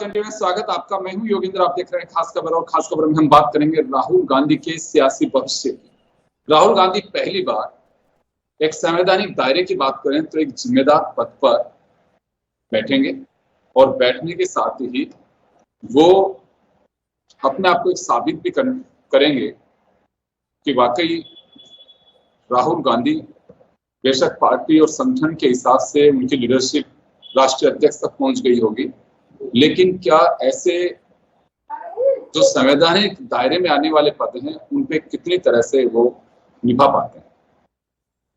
घंटे में स्वागत आपका। मैं हूं योगेंद्र, आप देख रहे हैं खास खबर। और खास खबर में हम बात करेंगे राहुल गांधी के सियासी भविष्य की। राहुल गांधी पहली बार एक संवैधानिक दायरे की बात करें तो एक जिम्मेदार पद पर बैठेंगे और बैठने के साथ ही वो अपने आप को एक साबित भी करेंगे कि वाकई राहुल गांधी बेशक पार्टी और संगठन के हिसाब से उनकी लीडरशिप राष्ट्रीय अध्यक्ष तक पहुंच गई होगी, लेकिन क्या ऐसे जो संवैधानिक दायरे में आने वाले पद हैं उन पे कितनी तरह से वो निभा पाते हैं।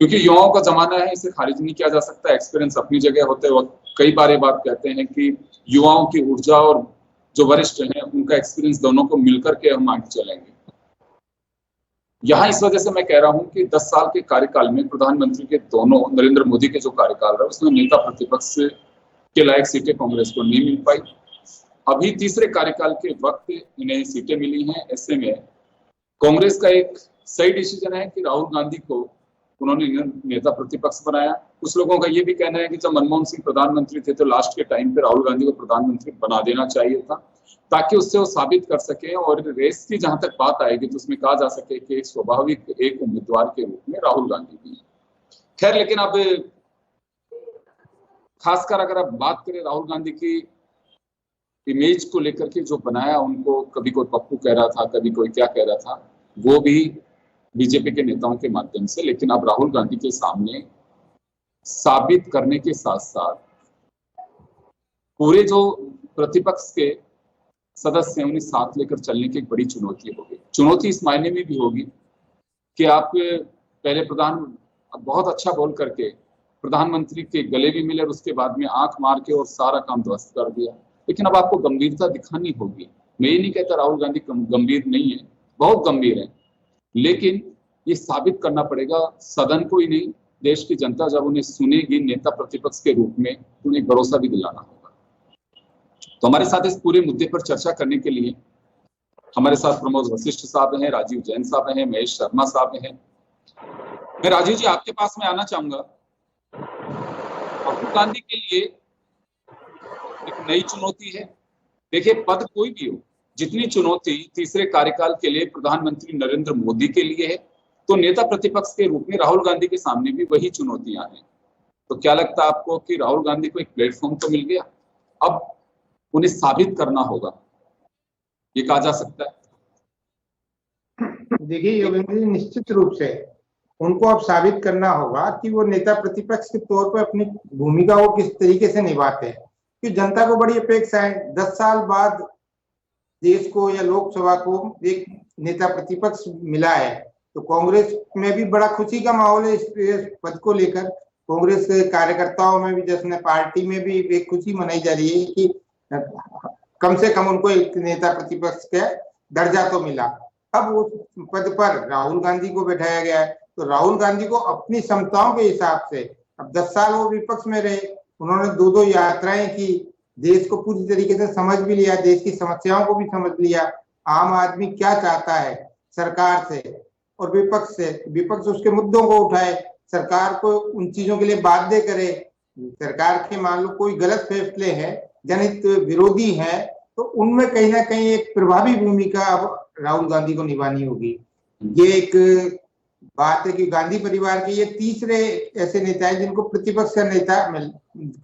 क्योंकि युवाओं का जमाना है, इसे खारिज नहीं किया जा सकता। एक्सपीरियंस अपनी जगह होते वक्त कई बार ये बात कहते हैं कि युवाओं की ऊर्जा और जो वरिष्ठ हैं उनका एक्सपीरियंस दोनों को मिलकर के हम आगे चलेंगे। यहाँ इस वजह से मैं कह रहा हूं कि 10 साल के कार्यकाल में प्रधानमंत्री के दोनों नरेंद्र मोदी के जो कार्यकाल रहा उसमें नेता प्रतिपक्ष के लायक सीटें कांग्रेस को नहीं मिल पाई। अभी तीसरे कार्यकाल के वक्त इन्हें सीटें मिली हैं। ऐसे में कांग्रेस का एक सही डिसीजन है कि राहुल गांधी को उन्होंने नेता प्रतिपक्ष बनाया। कुछ लोगों का ये भी कहना है कि जब मनमोहन सिंह प्रधानमंत्री थे तो लास्ट के टाइम पे राहुल गांधी को प्रधानमंत्री बना देना चाहिए था, ताकि उससे वो साबित कर सके। और रेस की जहां तक बात आएगी तो उसमें कहा जा सके कि एक स्वाभाविक एक उम्मीदवार के रूप में राहुल गांधी भी। खैर, लेकिन अब खासकर अगर आप बात करें राहुल गांधी की इमेज को लेकर के जो बनाया उनको, कभी कोई पप्पू कह रहा था, कभी कोई क्या कह रहा था, वो भी बीजेपी के नेताओं के माध्यम से। लेकिन अब राहुल गांधी के सामने साबित करने के साथ साथ पूरे जो प्रतिपक्ष के सदस्य हैं उन्हें साथ लेकर चलने की एक बड़ी चुनौती होगी। चुनौती इस मायने में भी होगी कि आप पहले बहुत अच्छा बोल करके प्रधानमंत्री के गले भी मिले और उसके बाद में आंख मार के और सारा काम ध्वस्त कर दिया। लेकिन अब आपको गंभीरता दिखानी होगी। मैं ये नहीं कहता राहुल गांधी गंभीर नहीं है, बहुत गंभीर है, लेकिन ये साबित करना पड़ेगा सदन को ही नहीं, देश की जनता जब उन्हें सुनेगी नेता प्रतिपक्ष के रूप में तो उन्हें भरोसा भी दिलाना होगा। तो हमारे साथ इस पूरे मुद्दे पर चर्चा करने के लिए हमारे साथ प्रमोद वशिष्ठ साहब हैं, राजीव जैन साहब हैं, महेश शर्मा साहब हैं। मैं राजीव जी आपके पास में आना चाहूंगा। राहुल गांधी के लिए एक नई चुनौती है। देखिए, पद कोई भी हो, जितनी चुनौती तीसरे कार्यकाल के लिए प्रधानमंत्री नरेंद्र मोदी के लिए है, तो नेता प्रतिपक्ष के रूप में राहुल गांधी के सामने भी वही चुनौतियां हैं। तो क्या लगता है आपको कि राहुल गांधी को एक प्लेटफॉर्म तो मिल गया, अब उन्हें साबित करना होगा, ये कहा जा सकता है? देखिए योगेंद्र जी, निश्चित रूप से उनको अब साबित करना होगा कि वो नेता प्रतिपक्ष के तौर पर अपनी भूमिका वो किस तरीके से निभाते हैं। कि जनता को बड़ी अपेक्षा है, 10 साल बाद देश को या लोकसभा को एक नेता प्रतिपक्ष मिला है, तो कांग्रेस में भी बड़ा खुशी का माहौल है इस पद को लेकर। कांग्रेस कार्यकर्ताओं में भी, जैसे पार्टी में भी एक खुशी मनाई जा रही है कि कम से कम उनको एक नेता प्रतिपक्ष का दर्जा तो मिला। अब उस पद पर राहुल गांधी को बैठाया गया है, तो राहुल गांधी को अपनी क्षमताओं के हिसाब से, अब 10 साल वो विपक्ष में रहे, उन्होंने 2 यात्राएं की, देश को पूरी तरीके से समझ भी लिया, देश की समस्याओं को भी समझ लिया, आम आदमी क्या चाहता है सरकार से और विपक्ष से, विपक्ष उसके मुद्दों को उठाए, सरकार को उन चीजों के लिए बाध्य करे। सरकार के मान लो कोई गलत फैसले हैं, जनहित विरोधी हैं, तो उनमें कहीं ना कहीं एक प्रभावी भूमिका अब राहुल गांधी को निभानी होगी। ये एक बात है कि गांधी परिवार के ये तीसरे ऐसे नेता हैं जिनको प्रतिपक्ष का नेता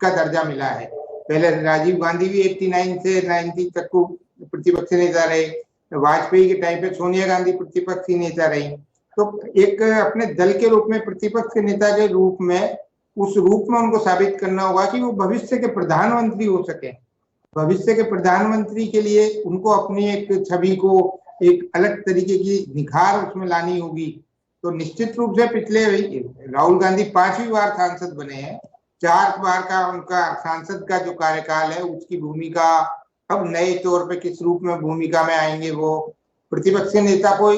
का दर्जा मिला है। पहले राजीव गांधी भी 89 से 90 तक को प्रतिपक्ष नेता रहे, वाजपेयी के टाइम पे सोनिया गांधी प्रतिपक्ष नेता रही। तो एक अपने दल के रूप में, प्रतिपक्ष के नेता के रूप में, उस रूप में उनको साबित करना होगा कि वो भविष्य के प्रधानमंत्री हो सके। भविष्य के प्रधानमंत्री के लिए उनको अपनी एक छवि को एक अलग तरीके की निखार उसमें लानी होगी। तो निश्चित रूप से पिछले राहुल गांधी 5वीं बार सांसद बने हैं, 4 बार का उनका सांसद का जो कार्यकाल है उसकी भूमिका अब नए तौर पे किस रूप में भूमिका में आएंगे। वो प्रतिपक्ष के नेता को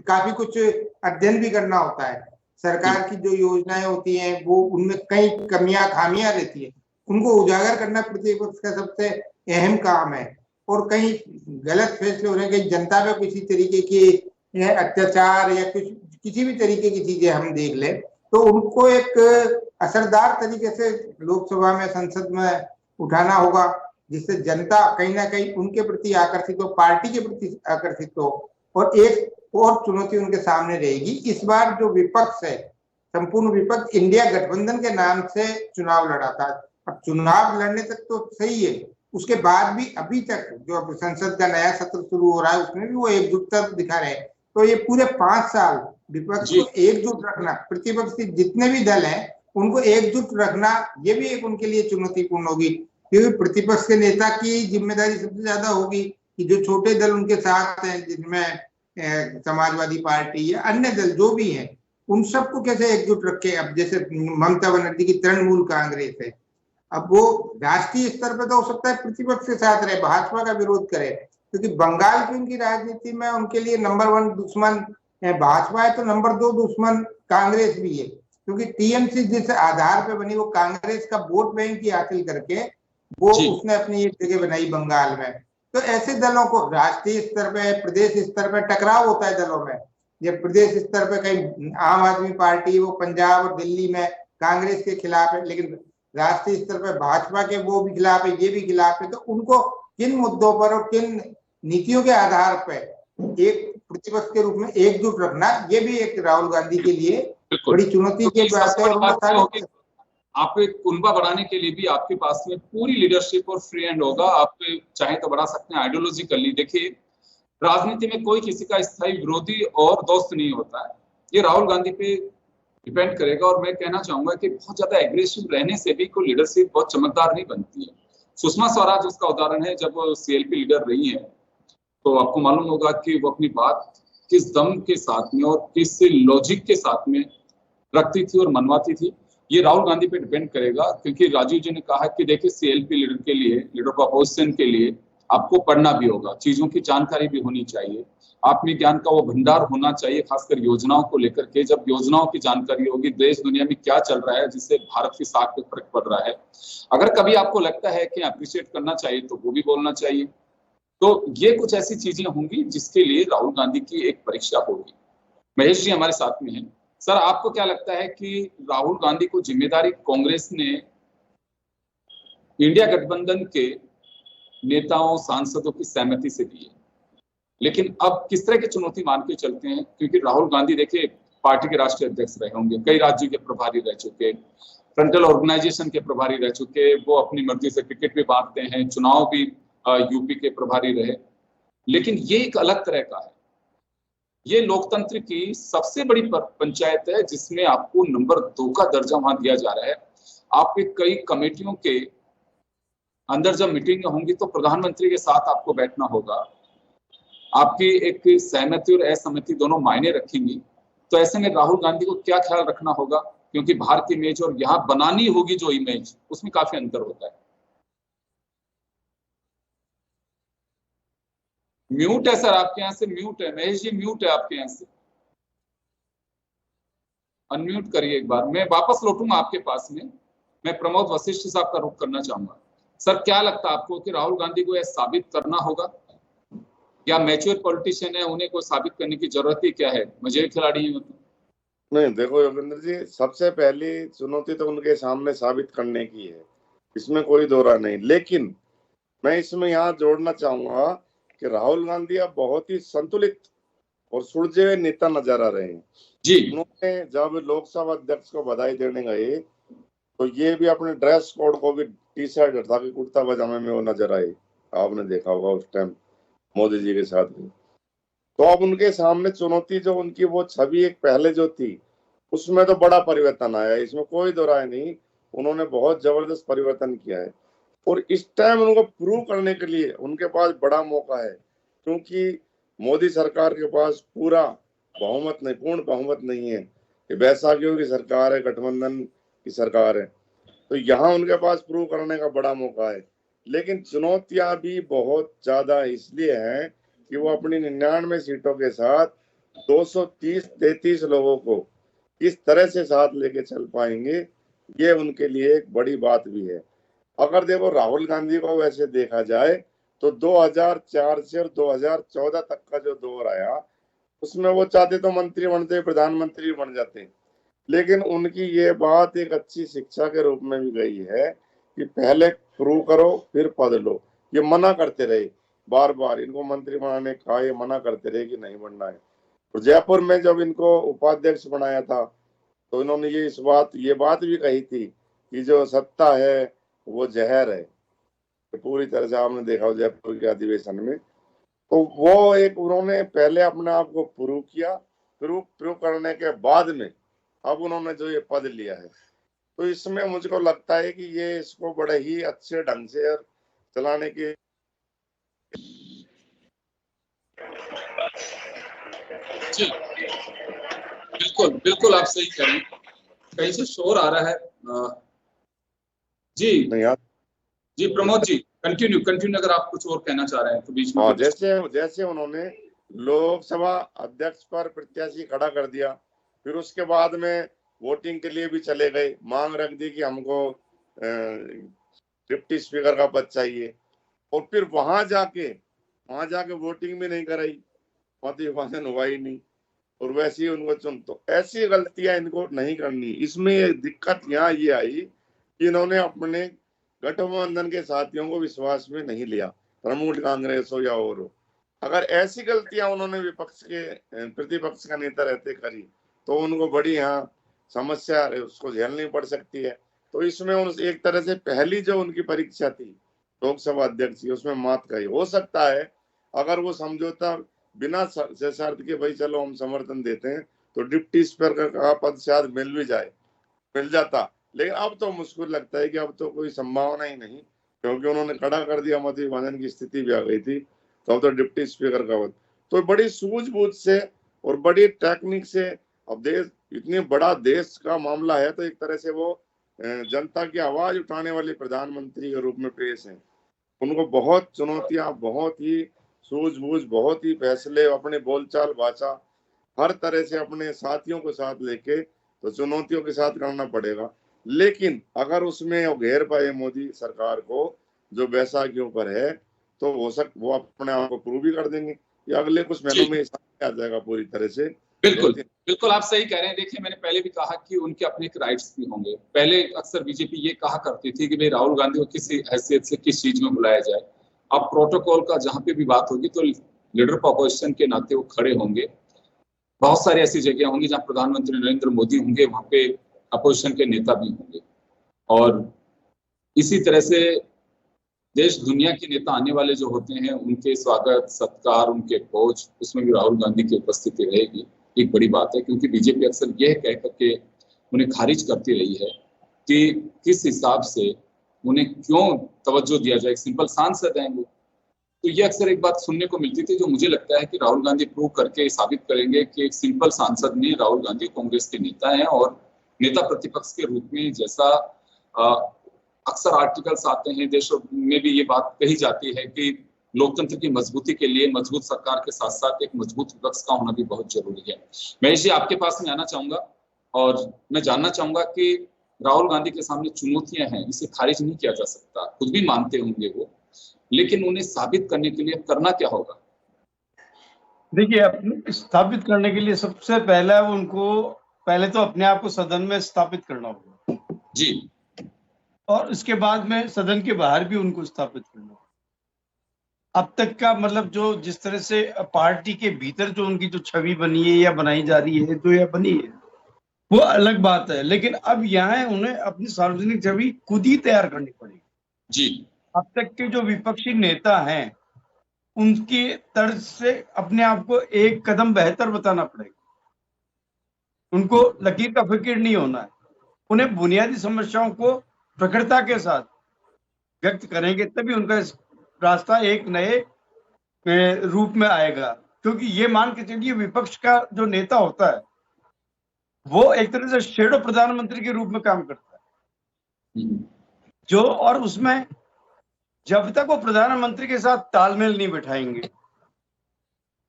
काफी कुछ अध्ययन भी करना होता है। सरकार की जो योजनाएं होती हैं वो उनमें कई कमियां खामियां रहती है, उनको उजागर करना प्रतिपक्ष का सबसे अहम काम है। और कहीं गलत फैसले हो रहे हैं, कहीं जनता पे किसी तरीके के अत्याचार या कुछ किसी भी तरीके की चीजें हम देख लें, तो उनको एक असरदार तरीके से लोकसभा में, संसद में उठाना होगा, जिससे जनता कहीं ना कहीं उनके प्रति आकर्षित हो, पार्टी के प्रति आकर्षित हो। और एक और चुनौती उनके सामने रहेगी, इस बार जो विपक्ष है, संपूर्ण विपक्ष इंडिया गठबंधन के नाम से चुनाव लड़ा था। अब चुनाव लड़ने तक तो सही है, उसके बाद भी अभी तक जो अब संसद का नया सत्र शुरू हो रहा है उसमें भी वो एकजुटता दिखा रहे हैं। तो ये पूरे 5 साल विपक्ष को एकजुट रखना, प्रतिपक्ष के जितने भी दल हैं उनको एकजुट रखना, ये भी एक उनके लिए चुनौतीपूर्ण होगी, क्योंकि प्रतिपक्ष के नेता की जिम्मेदारी सबसे ज्यादा होगी कि जो छोटे दल उनके साथ हैं, जिनमें समाजवादी पार्टी या अन्य दल जो भी हैं, उन सबको कैसे एकजुट रखे। अब जैसे ममता बनर्जी की तृणमूल कांग्रेस है, अब वो राष्ट्रीय स्तर पर तो हो सकता है प्रतिपक्ष के साथ रहे, भाजपा का विरोध करे, क्योंकि बंगाल की उनकी राजनीति में उनके लिए नंबर 1 दुश्मन भाजपा है, तो नंबर 2 दुश्मन कांग्रेस भी है, क्योंकि टीएमसी जिस आधार पे बनी वो कांग्रेस का वोट बैंक ही हासिल करके वो उसने अपनी एक जगह बनाई बंगाल में। तो ऐसे दलों को राष्ट्रीय स्तर पे, प्रदेश स्तर पे टकराव होता है दलों में। जब प्रदेश स्तर पे कहीं आम आदमी पार्टी वो पंजाब और दिल्ली में कांग्रेस के खिलाफ है, लेकिन राष्ट्रीय स्तर पर भाजपा के वो भी खिलाफ है, ये भी खिलाफ है, तो उनको किन मुद्दों पर और किन नीतियों के आधार पर एक प्रतिपक्ष के रूप में एकजुट रखना, ये भी एक राहुल गांधी के लिए बड़ी चुनौती की बात है। आप एक कुनबा बढ़ाने के लिए भी आपके पास में पूरी लीडरशिप और फ्री हैंड होगा, आप चाहे तो बढ़ा सकते हैं आइडियोलॉजिकली। देखिए, राजनीति में कोई किसी का स्थायी विरोधी और दोस्त नहीं होता है, ये राहुल गांधी पे डिपेंड करेगा। और मैं कहना चाहूंगा कि बहुत ज्यादा एग्रेसिव रहने से भी कोई लीडरशिप बहुत चमकदार नहीं बनती है। सुषमा स्वराज उसका उदाहरण है, जब सीएलपी लीडर रही है तो आपको मालूम होगा कि वो अपनी बात किस दम के साथ में और किस लॉजिक के साथ में रखती थी और मनवाती थी। ये राहुल गांधी पे डिपेंड करेगा, क्योंकि राजीव जी ने कहा कि देखिए सीएलपी लीडर के लिए, लीडर ऑफ अपोजिशन के लिए आपको पढ़ना भी होगा, चीजों की जानकारी भी होनी चाहिए, आत्मीय ज्ञान का वो भंडार होना चाहिए, खासकर योजनाओं को लेकर के। जब योजनाओं की जानकारी होगी, देश दुनिया में क्या चल रहा है जिससे भारत की साख पे फर्क पड़ रहा है, अगर कभी आपको लगता है कि अप्रिशिएट करना चाहिए तो वो भी बोलना चाहिए। तो ये कुछ ऐसी चीजें होंगी जिसके लिए राहुल गांधी की एक परीक्षा होगी। महेश जी हमारे साथ में हैं। सर, आपको क्या लगता है कि राहुल गांधी को जिम्मेदारी कांग्रेस ने इंडिया गठबंधन के नेताओं सांसदों की सहमति से दी है, लेकिन अब किस तरह की चुनौती मान के चलते हैं? क्योंकि राहुल गांधी देखिए पार्टी के राष्ट्रीय अध्यक्ष रहे होंगे, कई राज्यों के प्रभारी रह चुके, फ्रंटल ऑर्गेनाइजेशन के प्रभारी रह चुके, वो अपनी मर्जी से टिकट भी बांटते हैं, चुनाव भी यूपी के प्रभारी रहे। लेकिन ये एक अलग तरह का है, ये लोकतंत्र की सबसे बड़ी पंचायत है जिसमें आपको नंबर 2 का दर्जा वहां दिया जा रहा है। आपके कई कमेटियों के अंदर जब मीटिंग होंगी तो प्रधानमंत्री के साथ आपको बैठना होगा, आपकी एक सहमति और असहमति दोनों मायने रखेंगी। तो ऐसे में राहुल गांधी को क्या ख्याल रखना होगा, क्योंकि बाहर की इमेज और यहाँ बनानी होगी जो इमेज, उसमें काफी अंतर होता है। म्यूट है सर, आपके यहाँ से म्यूट है। महेश जी म्यूट है आपके यहाँ से, अनम्यूट करिए एक बार। मैं वापस लौटूंगा आपके पास में, मैं प्रमोद वशिष्ठ साहब का रुख करना चाहूंगा। सर, क्या लगता है आपको कि राहुल गांधी को यह साबित करना होगा, या मैच्योर पॉलिटिशियन है, उन्हें कोई साबित करने की जरूरत ही क्या है, मजे खिलाड़ी है? नहीं, देखो योगेंद्र जी, सबसे पहली चुनौती तो उनके सामने साबित करने की है, इसमें कोई दो राय नहीं। लेकिन मैं इसमें यहाँ जोड़ना चाहूंगा कि राहुल गांधी अब बहुत ही संतुलित और सुलझे हुए नेता नजर आ रहे हैं जी। उन्होंने जब लोकसभा अध्यक्ष को बधाई देने गए तो ये भी अपने ड्रेस कोड को भी टी शर्ट हटा के कुर्ता पजामे में वो नजर आए, आपने देखा होगा उस टाइम मोदी जी के साथ भी। तो अब उनके सामने चुनौती जो उनकी वो छवि एक पहले जो थी उसमें तो बड़ा परिवर्तन आया, इसमें कोई दो राय नहीं, उन्होंने बहुत जबरदस्त परिवर्तन किया है। और इस टाइम उनको प्रूव करने के लिए उनके पास बड़ा मौका है, क्योंकि मोदी सरकार के पास पूरा बहुमत नहीं, पूर्ण बहुमत नहीं है, ये बैसाखियों की सरकार है, गठबंधन की सरकार है, तो यहाँ उनके पास प्रूव करने का बड़ा मौका है। लेकिन चुनौतियां भी बहुत ज्यादा इसलिए हैं कि वो अपनी 99 सीटों के साथ 230-33 लोगों को किस तरह से साथ लेके चल पाएंगे, ये उनके लिए एक बड़ी बात भी है। अगर देखो राहुल गांधी को वैसे देखा जाए तो 2004 से और 2014 तक का जो दौर आया उसमें वो चाहते तो मंत्री बनते, प्रधानमंत्री बन जाते, लेकिन उनकी ये बात एक अच्छी शिक्षा के रूप में भी गई है कि पहले प्रूव करो फिर पद लो। ये मना करते रहे बार बार, इनको मंत्री बनाने का ये मना करते रहे कि नहीं बनना है। तो जयपुर में जब इनको उपाध्यक्ष बनाया था तो इन्होंने ये बात भी कही थी कि जो सत्ता है वो जहर है। तो पूरी तरह से आपने देखा हो जयपुर के अधिवेशन में, तो वो एक उन्होंने पहले अपने आप को प्रूव किया, प्रूव करने के बाद में अब उन्होंने जो ये पद लिया है, तो इसमें मुझको लगता है कि ये इसको बड़े ही अच्छे ढंग से चलाने की। जी बिल्कुल बिल्कुल, आप सही कह रहे हैं। कहीं से शोर आ रहा है। जी नहीं, जी प्रमोद जी, कंटिन्यू अगर आप कुछ और कहना चाह रहे हैं तो बीच में। हाँ, जैसे उन्होंने लोकसभा अध्यक्ष पर प्रत्याशी खड़ा कर दिया, फिर उसके बाद में वोटिंग के लिए भी चले गए, मांग रख दी कि हमको डिप्टी स्पीकर का पद चाहिए, और फिर वहां जाके वोटिंग भी नहीं कराई, मत विभाजन हुआ ही नहीं, और वैसे ही उनको चुन। तो ऐसी गलतियां इनको नहीं करनी। इसमें दिक्कत यहाँ ये आई कि इन्होंने अपने गठबंधन के साथियों को विश्वास में नहीं लिया, तृणमूल कांग्रेस हो या और हो। अगर ऐसी गलतियां उन्होंने प्रतिपक्ष का नेता रहते करी तो उनको बड़ी यहाँ समस्या उसको झेलनी पड़ सकती है। तो इसमें एक तरह से पहली जो उनकी परीक्षा थी लोकसभा अध्यक्ष की, उसमें मात गई। हो सकता है अगर वो समझौता बिना शर्त के भाई चलो हम समर्थन देते हैं तो डिप्टी स्पीकर का पद शायद मिल जाता, लेकिन अब तो मुश्किल लगता है कि अब तो कोई संभावना ही नहीं, क्योंकि उन्होंने खड़ा कर दिया, मत विभाजन की स्थिति भी आ गई थी, तो अब तो डिप्टी स्पीकर का पद। तो बड़ी सूझबूझ से और बड़ी टेक्निक से, अब देश इतने बड़ा देश का मामला है, तो एक तरह से वो जनता की आवाज उठाने वाले प्रधानमंत्री के रूप में पेश है। उनको बहुत चुनौतियां, बहुत ही सूझबूझ, बहुत ही फैसले, अपने बोलचाल भाषा हर तरह से अपने साथियों को साथ लेके तो चुनौतियों के साथ करना पड़ेगा। लेकिन अगर उसमें घेर पाए मोदी सरकार को जो बैसाखियों पर है, तो वो अपने आप को प्रूव भी कर देंगे या अगले कुछ महीनों में आ जाएगा पूरी तरह से। बिल्कुल आप सही कह रहे हैं। देखिए, मैंने पहले भी कहा कि उनके अपने एक राइट्स भी होंगे। पहले अक्सर बीजेपी ये कहा करती थी कि भाई राहुल गांधी को किसी हैसियत से किस चीज में बुलाया जाए। अब प्रोटोकॉल का जहां पे भी बात होगी तो लीडर ऑफ अपोजिशन के नाते वो खड़े होंगे। बहुत सारी ऐसी जगह होंगी जहां प्रधानमंत्री नरेंद्र मोदी होंगे, वहां पे अपोजिशन के नेता भी होंगे, और इसी तरह से देश दुनिया के नेता आने वाले जो होते हैं उनके स्वागत सत्कार, उनके भोज, उसमें भी राहुल गांधी की उपस्थिति रहेगी। एक बड़ी बात है, क्योंकि बीजेपी अक्सर यह कह करके उन्हें खारिज करती रही है कि किस हिसाब से उन्हें क्यों तवज्जो दिया जाए, सिंपल सांसद हैं वो। तो ये अक्सर एक बात सुनने को मिलती थी, जो मुझे लगता है कि राहुल गांधी प्रूव करके साबित करेंगे कि एक सिंपल सांसद नहीं, राहुल गांधी कांग्रेस के नेता हैं और नेता प्रतिपक्ष के रूप में, जैसा अक्सर आर्टिकल्स आते हैं देशों में भी ये बात कही जाती है कि लोकतंत्र की मजबूती के लिए मजबूत सरकार के साथ साथ एक मजबूत विपक्ष का होना भी बहुत जरूरी है। महेश जी, आपके पास में आना चाहूंगा और मैं जानना चाहूंगा कि राहुल गांधी के सामने चुनौतियां हैं, इसे खारिज नहीं किया जा सकता, खुद भी मानते होंगे वो, लेकिन उन्हें साबित करने के लिए करना क्या होगा? देखिए, अपने स्थापित करने के लिए सबसे पहला उनको पहले तो अपने आप को सदन में स्थापित करना होगा जी, और इसके बाद में सदन के बाहर भी उनको स्थापित करना होगा। अब तक का मतलब जो जिस तरह से पार्टी के भीतर जो उनकी जो छवि बनी है या बनाई जा रही है, जो या बनी है, वो अलग बात है, लेकिन अब यहाँ उन्हें अपनी सार्वजनिक छवि खुद ही तैयार करनी पड़ेगी जी। अब तक के जो विपक्षी नेता हैं उनकी तर्ज से अपने आप को एक कदम बेहतर बताना पड़ेगा। उनको लकीर का फिक्र नहीं होना है, उन्हें बुनियादी समस्याओं को प्रखरता के साथ व्यक्त करेंगे, तभी उनका रास्ता एक नए रूप में आएगा। क्योंकि ये मान के चलिए, विपक्ष का जो नेता होता है वो एक तरह से शेडो प्रधानमंत्री के रूप में काम करता है, जो और उसमें जब तक वो प्रधानमंत्री के साथ तालमेल नहीं बिठाएंगे,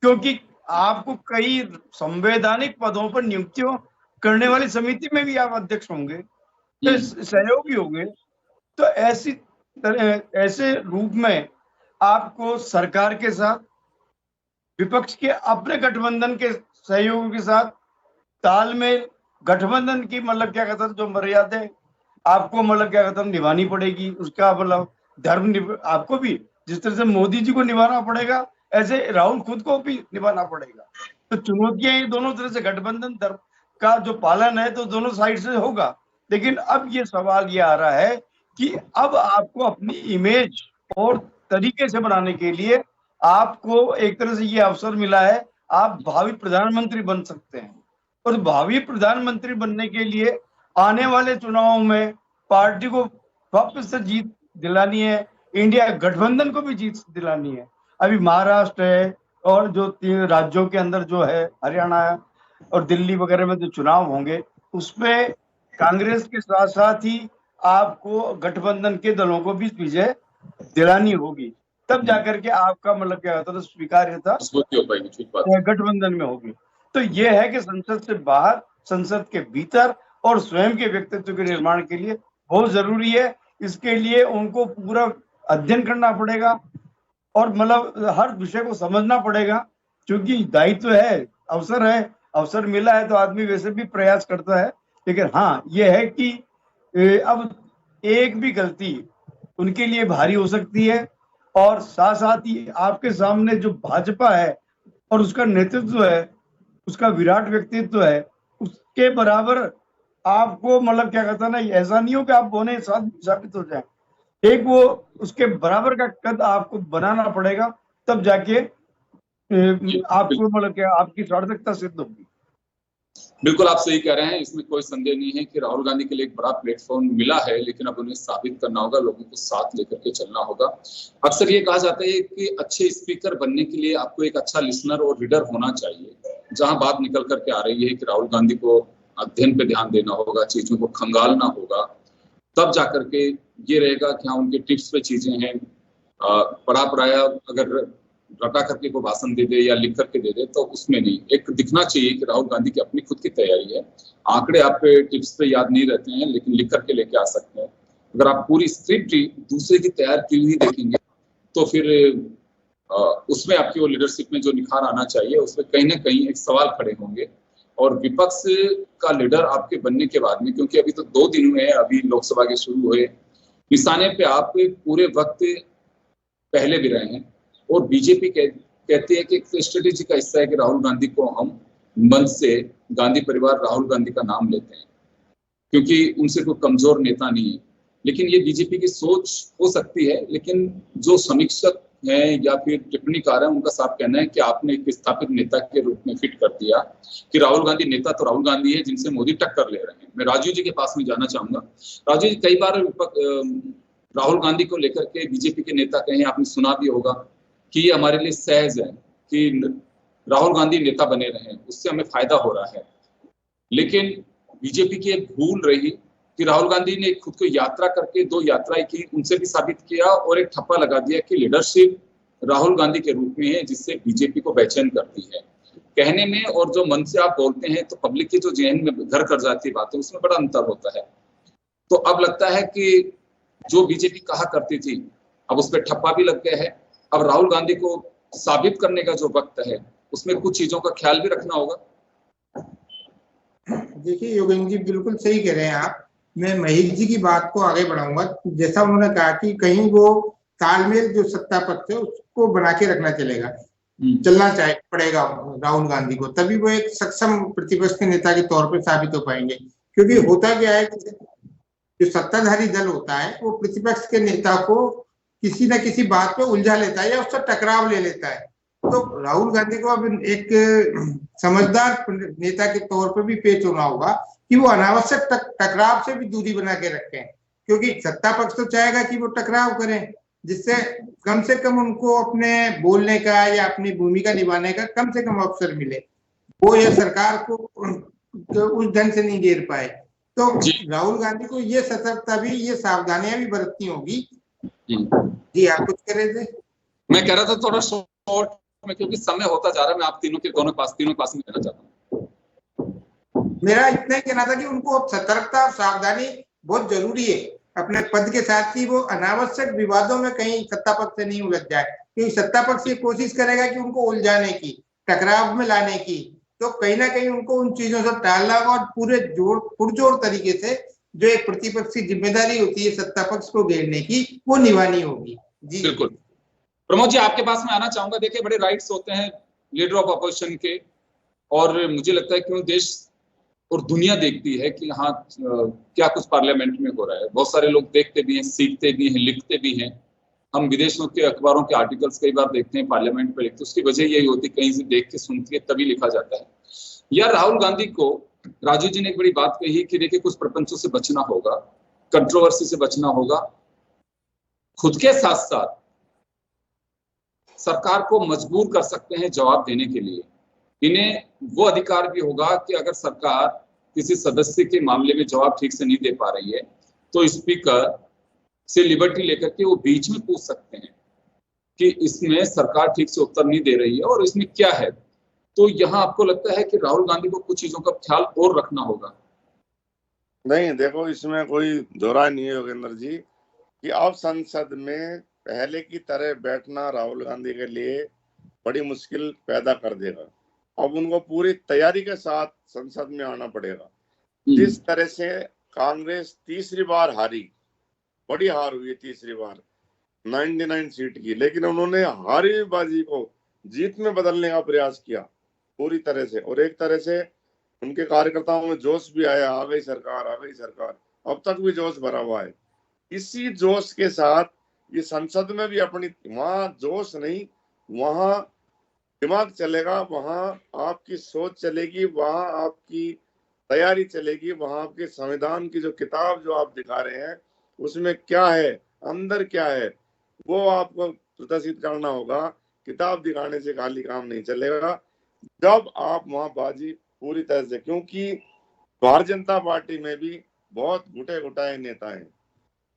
क्योंकि आपको कई संवैधानिक पदों पर नियुक्तियों करने वाली समिति में भी आप अध्यक्ष होंगे, तो सहयोगी होंगे, तो ऐसे रूप में आपको सरकार के साथ, विपक्ष के अपने गठबंधन के सहयोगियों के साथ तालमेल, गठबंधन की मतलब क्या कहता है जो मर्यादाएं आपको मतलब क्या कहते हैं निभानी पड़ेगी, उसका मतलब धर्म आपको भी जिस तरह से मोदी जी को निभाना पड़ेगा, ऐसे राहुल खुद को भी निभाना पड़ेगा। तो चुनौतियां ये दोनों तरह से, गठबंधन धर्म का जो पालन है तो दोनों साइड से होगा। लेकिन अब ये सवाल ये आ रहा है कि अब आपको अपनी इमेज और तरीके से बनाने के लिए आपको एक तरह से ये अवसर मिला है, आप भावी प्रधानमंत्री बन सकते हैं। और भावी प्रधानमंत्री बनने के लिए आने वाले चुनावों में पार्टी को वापस से जीत दिलानी है, इंडिया गठबंधन को भी जीत दिलानी है। अभी महाराष्ट्र है और जो 3 राज्यों के अंदर जो है, हरियाणा और दिल्ली वगैरह में जो चुनाव होंगे, उसमें कांग्रेस के साथ साथ ही आपको गठबंधन के दलों को भी विजय दिलानी होगी, तब जाकर के आपका मतलब क्या होता है स्वीकार्यता मजबूती हो पाएगी। ठीक बात है। गठबंधन में होगी। तो ये है कि संसद से बाहर, संसद के भीतर और स्वयं के व्यक्तित्व के निर्माण के लिए बहुत जरूरी है। इसके लिए उनको पूरा अध्ययन करना पड़ेगा और मतलब हर विषय को समझना पड़ेगा, क्योंकि दायित्व है, अवसर है, अवसर मिला है तो आदमी वैसे भी प्रयास करता है। लेकिन हाँ, ये है कि अब एक भी गलती उनके लिए भारी हो सकती है। और साथ साथ ही आपके सामने जो भाजपा है और उसका नेतृत्व है, उसका विराट व्यक्तित्व है, उसके बराबर आपको मतलब क्या कहता है ना, ऐसा नहीं हो कि आप बोने साबित हो जाए। एक वो उसके बराबर का कद आपको बनाना पड़ेगा, तब जाके आपको मतलब क्या आपकी सार्थकता सिद्ध होगी। बिल्कुल आप सही कह रहे हैं, इसमें कोई संदेह नहीं है कि राहुल गांधी के लिए एक बड़ा प्लेटफॉर्म मिला है, लेकिन अब उन्हें साबित करना होगा, लोगों को साथ लेकर के चलना होगा। अक्सर ये कहा जाता है कि अच्छे स्पीकर बनने के लिए आपको एक अच्छा लिसनर और रीडर होना चाहिए। जहां बात निकल करके आ रही है कि राहुल गांधी को अध्ययन पे ध्यान देना होगा, चीजों को खंगालना होगा, तब जाकर के ये रहेगा कि हाँ उनके टिप्स पे चीजें हैं। पढ़ा पढ़ाया अगर रटा करके को भाषण दे दे या लिख करके दे दे तो उसमें नहीं, एक दिखना चाहिए कि राहुल गांधी की अपनी खुद की तैयारी है। आंकड़े आप पे टिप्स पे याद नहीं रहते हैं, लेकिन लिख करके लेके आ सकते हैं। अगर आप पूरी स्क्रिप्ट ही दूसरे की तैयार की हुई देखेंगे तो फिर उसमें आपकी वो लीडरशिप में जो निखार आना चाहिए उसमें कहीं ना कहीं एक सवाल खड़े होंगे। और विपक्ष का लीडर आपके बनने के बाद में, क्योंकि अभी तो 2 दिन हुए हैं, अभी लोकसभा के शुरू हुए, निशाने पे आप पूरे वक्त पहले भी रहे हैं। और बीजेपी कहती है कि एक स्ट्रेटेजी का हिस्सा है कि राहुल गांधी को हम मंच से, गांधी परिवार राहुल गांधी का नाम लेते हैं, क्योंकि उनसे कोई कमजोर नेता नहीं है। लेकिन ये बीजेपी की सोच हो सकती है, लेकिन जो समीक्षक हैं या फिर टिप्पणीकार हैं, उनका साफ कहना है कि आपने एक स्थापित नेता के रूप में फिट कर दिया कि राहुल गांधी नेता तो राहुल गांधी है जिनसे मोदी टक्कर ले रहे हैं। मैं राजीव जी के पास में जाना चाहूंगा। राजीव जी, कई बार राहुल गांधी को लेकर के बीजेपी के नेता कहें, आपने सुना भी होगा कि ये हमारे लिए सहज है कि राहुल गांधी नेता बने रहे, उससे हमें फायदा हो रहा है। लेकिन बीजेपी की एक भूल रही कि राहुल गांधी ने खुद को यात्रा करके 2 यात्राएं की, उनसे भी साबित किया और एक ठप्पा लगा दिया कि लीडरशिप राहुल गांधी के रूप में है, जिससे बीजेपी को बेचैन करती है। कहने में और जो मन से आप बोलते हैं तो पब्लिक के जो जहन में घर कर जाती है बातें, उसमें बड़ा अंतर होता है। तो अब लगता है कि जो बीजेपी कहा करती थी अब उस पर ठप्पा भी लग गया है। अब राहुल गांधी को साबित करने का जो वक्त है उसमें कुछ चीजों का ख्याल भी रखना होगा। देखिए योगेंद्र जी, बिल्कुल सही कह रहे हैं आप। मैं महेश जी की बात को आगे बढ़ाऊंगा। जैसा उन्होंने कहा कि कहीं वो तालमेल जो सत्ता पक्ष है उसको बना के रखना चलना पड़ेगा राहुल गांधी को, तभी वो एक सक्षम प्रतिपक्ष के नेता के तौर पर साबित हो पाएंगे। क्योंकि होता क्या है, जो सत्ताधारी दल होता है वो प्रतिपक्ष के नेता को किसी न किसी बात पे उलझा लेता है या उससे टकराव ले लेता है। तो राहुल गांधी को अब एक समझदार नेता के तौर पर भी पेश होना होगा कि वो अनावश्यक टकराव से भी दूरी बना के रखें, क्योंकि सत्ता पक्ष तो चाहेगा कि वो टकराव करें, जिससे कम से कम उनको अपने बोलने का या अपनी भूमिका निभाने का कम से कम अवसर मिले। वो ये सरकार को उस ढंग से नहीं घेर पाए। तो राहुल गांधी को ये सतर्कता भी, ये सावधानियां भी बरतनी होगी। जी आप कुछ कह रहे थे? मैं कह रहा था थोड़ा शॉर्ट में, क्योंकि समय होता जा रहा है। मैं आप तीनों के पास में कहना चाहता हूँ। मेरा इतना ही कहना था कि उनको सतर्कता, सावधानी बहुत जरूरी है अपने पद के साथ ही वो अनावश्यक विवादों में कहीं सत्ता पक्ष से नहीं उलझ जाए, क्योंकि सत्ता पक्ष ये कोशिश करेगा कि उनको उलझाने की, टकराव में लाने की। तो कहीं ना कहीं उनको उन चीजों से टालना होगा और पूरे पुरजोर तरीके से जो एक प्रतिपक्ष की जिम्मेदारी होती है सत्ता पक्ष को घेरने की, वो निभानी होगी। जी बिल्कुल। प्रमोद जी, आपके पास मैं आना चाहूंगा। देखिए, बड़े राइट्स होते हैं लीडर ऑफ अपोजिशन के, और मुझे लगता है क्यों देश और दुनिया देखती है कि हाँ क्या कुछ पार्लियामेंट में हो रहा है। बहुत सारे लोग देखते भी हैं, सीखते भी हैं, लिखते भी हैं। हम विदेशों के अखबारों के आर्टिकल्स कई बार देखते हैं, पार्लियामेंट में लिखते, उसकी वजह यही होती है कहीं से देख के सुनती है तभी लिखा जाता है। या राहुल गांधी को राजू जी ने एक बड़ी बात कही कि देखिए कुछ प्रपंचों से बचना होगा, कंट्रोवर्सी से बचना होगा, खुद के साथ साथ सरकार को मजबूर कर सकते हैं जवाब देने के लिए। इन्हें वो अधिकार भी होगा कि अगर सरकार किसी सदस्य के मामले में जवाब ठीक से नहीं दे पा रही है तो स्पीकर से लिबर्टी लेकर के वो बीच में पूछ सकते हैं कि इसमें सरकार ठीक से उत्तर नहीं दे रही है और इसमें क्या है। तो यहाँ आपको लगता है कि राहुल गांधी को कुछ चीजों का ख्याल और रखना होगा? नहीं, देखो, इसमें कोई दोहरा नहीं है योगेंद्र जी कि अब संसद में पहले की तरह बैठना राहुल गांधी के लिए बड़ी मुश्किल पैदा कर देगा। अब उनको पूरी तैयारी के साथ संसद में आना पड़ेगा। जिस तरह से कांग्रेस तीसरी बार हारी, बड़ी हार हुई तीसरी बार 99 सीट की, लेकिन उन्होंने हारी हुई बाजी को जीत में बदलने का प्रयास किया पूरी तरह से। और एक तरह से उनके कार्यकर्ताओं में जोश भी आया, आ गई सरकार, आ गई सरकार। अब तक भी जोश भरा हुआ है। इसी जोश के साथ ये संसद में भी अपनी, वहां जोश नहीं, वहां दिमाग चलेगा, वहां आपकी सोच चलेगी, वहां आपकी तैयारी चलेगी, वहां आपके संविधान की जो किताब जो आप दिखा रहे हैं उसमें क्या है, अंदर क्या है, वो आपको प्रदर्शित करना होगा। किताब दिखाने से खाली काम नहीं चलेगा। जब आप वहां बाजी पूरी तरह से, क्योंकि भारतीय जनता पार्टी में भी बहुत घुटे घुटाए नेता हैं,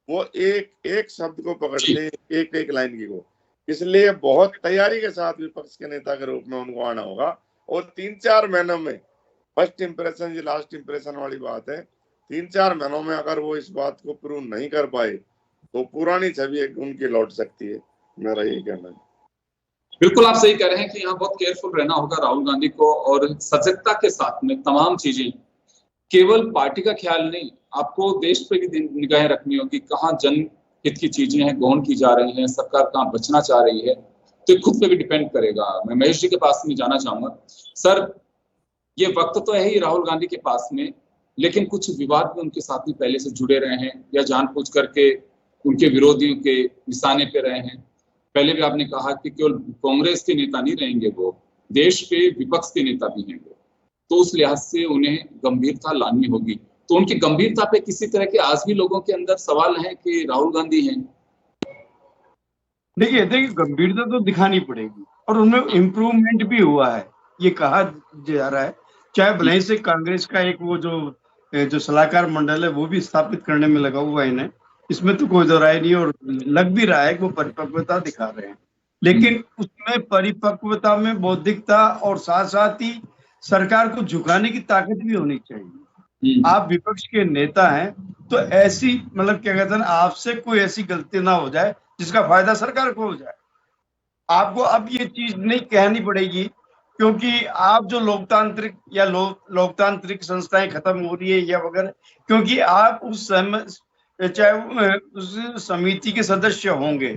वो एक एक शब्द को पकड़ते हैं, एक एक लाइन की को। इसलिए बहुत तैयारी के साथ विपक्ष के नेता के रूप में उनको आना होगा। और 3-4 महीनों में फर्स्ट इंप्रेशन ये लास्ट इंप्रेशन वाली बात है। 3-4 महीनों में अगर वो इस बात को प्रूव नहीं कर पाए तो पुरानी छवि उनकी लौट सकती है। मेरा यही कहना है। बिल्कुल, आप सही कह रहे हैं कि यहाँ बहुत केयरफुल रहना होगा राहुल गांधी को, और सजगता के साथ में तमाम चीजें, केवल पार्टी का ख्याल नहीं, आपको देश पे भी निगाहें रखनी होगी। कहाँ जनहित की चीजें हैं, गौण की जा रही हैं, सरकार कहाँ बचना चाह रही है, तो ये खुद पे भी डिपेंड करेगा। मैं महेश जी के पास में जाना चाहूंगा। सर, ये वक्त तो है ही राहुल गांधी के पास में, लेकिन कुछ विवाद भी उनके साथ में पहले से जुड़े रहे हैं या जानबूझ करके उनके विरोधियों के निशाने पे रहे हैं। पहले भी आपने कहा कि केवल कांग्रेस के नेता नहीं रहेंगे, वो देश के विपक्ष के नेता भी हैं वो, तो उस लिहाज से उन्हें गंभीरता लानी होगी। तो उनकी गंभीरता पे किसी तरह के आज भी लोगों के अंदर सवाल है कि राहुल गांधी हैं। देखिए गंभीरता तो दिखानी पड़ेगी और उनमें इम्प्रूवमेंट भी हुआ है, ये कहा जा रहा है। चाहे भले से कांग्रेस का एक वो जो सलाहकार मंडल है वो भी स्थापित करने में लगा हुआ है इन्हें, इसमें तो कोई दो राय नहीं, और लग भी रहा है कि वो परिपक्वता दिखा रहे हैं। लेकिन उसमें परिपक्वता में बौद्धिकता और साथ साथ ही सरकार को झुकाने की ताकत भी होनी चाहिए। आप विपक्ष के नेता हैं तो ऐसी, मतलब क्या कहते हैं, आपसे कोई ऐसी गलती ना हो जाए जिसका फायदा सरकार को हो जाए। आपको अब ये चीज नहीं कहनी पड़ेगी, क्योंकि आप जो लोकतांत्रिक या लोकतांत्रिक संस्थाएं खत्म हो रही है या वगैरह, क्योंकि आप उस चाहे उस समिति के सदस्य होंगे,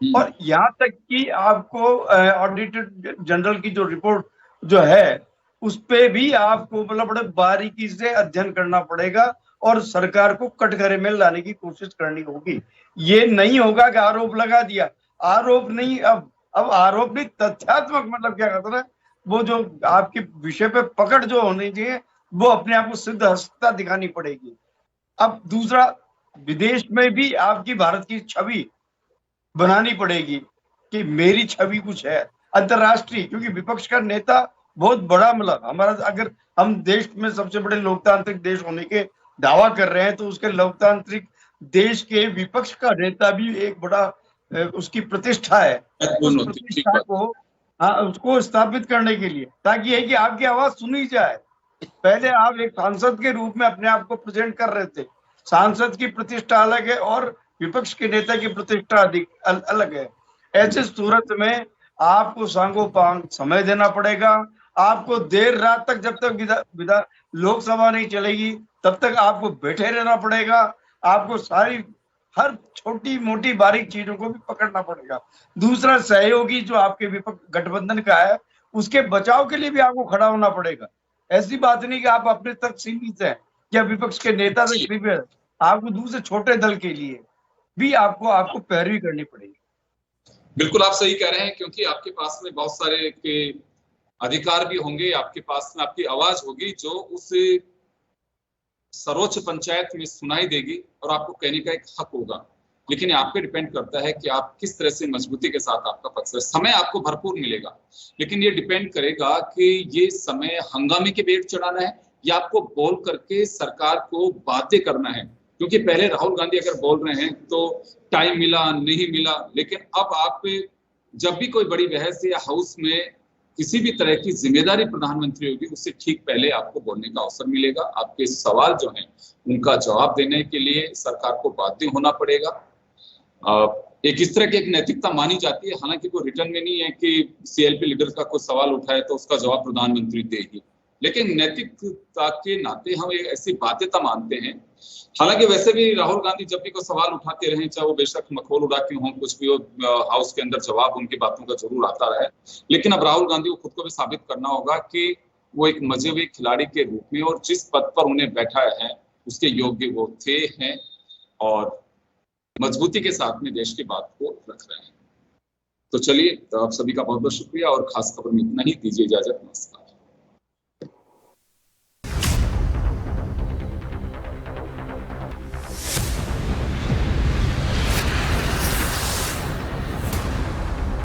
और यहाँ तक कि आपको ऑडिटर जनरल की जो रिपोर्ट जो है उस पे भी आपको मतलब बड़े बारीकी से अध्ययन करना पड़ेगा और सरकार को कटघरे में लाने की कोशिश करनी होगी। ये नहीं होगा कि आरोप लगा दिया, आरोप नहीं, अब आरोप नहीं, तथ्यात्मक, मतलब क्या कहते हैं, वो जो आपके विषय पे पकड़ जो होनी चाहिए वो अपने आप को सिद्ध हस्तता दिखानी पड़ेगी। अब दूसरा, विदेश में भी आपकी भारत की छवि बनानी पड़ेगी कि मेरी छवि कुछ है अंतरराष्ट्रीय, क्योंकि विपक्ष का नेता बहुत बड़ा, मतलब हमारा, अगर हम देश में सबसे बड़े लोकतांत्रिक देश होने के दावा कर रहे हैं तो उसके लोकतांत्रिक देश के विपक्ष का नेता भी एक बड़ा उसकी प्रतिष्ठा है। उस प्रतिष्ठा को उसको स्थापित करने के लिए, ताकि है कि आपकी आवाज सुनी जाए। पहले आप एक सांसद के रूप में अपने आप को प्रेजेंट कर रहे थे, सांसद की प्रतिष्ठा अलग है और विपक्ष के नेता की प्रतिष्ठा अलग है। ऐसे सूरत में आपको सांगोपांग समय देना पड़ेगा, आपको देर रात तक, जब तक लोकसभा नहीं चलेगी तब तक आपको बैठे रहना पड़ेगा। आपको सारी हर छोटी मोटी बारीक चीजों को भी पकड़ना पड़ेगा। दूसरा, सहयोगी जो आपके विपक्ष गठबंधन का है उसके बचाव के लिए भी आपको खड़ा होना पड़ेगा। ऐसी बात नहीं कि आप अपने तक सीमित हैं या विपक्ष के नेता तक सीमित है, आपको दूसरे छोटे दल के लिए भी आपको पैरवी करनी पड़ेगी। बिल्कुल आप सही कह रहे हैं, क्योंकि आपके पास में बहुत सारे के अधिकार भी होंगे, आपके पास में आपकी आवाज होगी जो उस सर्वोच्च पंचायत में सुनाई देगी और आपको कहने का एक हक होगा। लेकिन ये आप पे डिपेंड करता है कि आप किस तरह से मजबूती के साथ आपका पक्ष है। समय आपको भरपूर मिलेगा, लेकिन ये डिपेंड करेगा कि ये समय हंगामे के बेट चढ़ाना है या आपको बोल करके सरकार को बातें करना है। क्योंकि पहले राहुल गांधी अगर बोल रहे हैं तो टाइम मिला नहीं मिला, लेकिन अब आप जब भी कोई बड़ी बहस या हाउस में किसी भी तरह की जिम्मेदारी प्रधानमंत्री होगी, उससे ठीक पहले आपको बोलने का अवसर मिलेगा। आपके सवाल जो हैं उनका जवाब देने के लिए सरकार को बाध्य होना पड़ेगा। एक इस तरह की एक नैतिकता मानी जाती है, हालांकि कोई रिटर्न में नहीं है कि सीएलपी लीडर का कोई सवाल उठाए तो उसका जवाब प्रधानमंत्री दे ही, लेकिन नैतिकता के नाते हम एक ऐसी बाध्यता मानते हैं। हालांकि वैसे भी राहुल गांधी जब भी कोई सवाल उठाते रहे, चाहे वो बेशक मखौल उड़ा के हों, कुछ भी हो, हाउस के अंदर जवाब उनकी बातों का जरूर आता रहे। लेकिन अब राहुल गांधी को खुद को भी साबित करना होगा कि वो एक मजे हुए खिलाड़ी के रूप में और जिस पद पर उन्हें बैठाया है उसके योग्य वो थे हैं और मजबूती के साथ में देश की बात को रख रहे हैं। तो चलिए, तो आप सभी का बहुत बहुत शुक्रिया और खास खबर में इतना ही। दीजिए इजाजत, नमस्कार।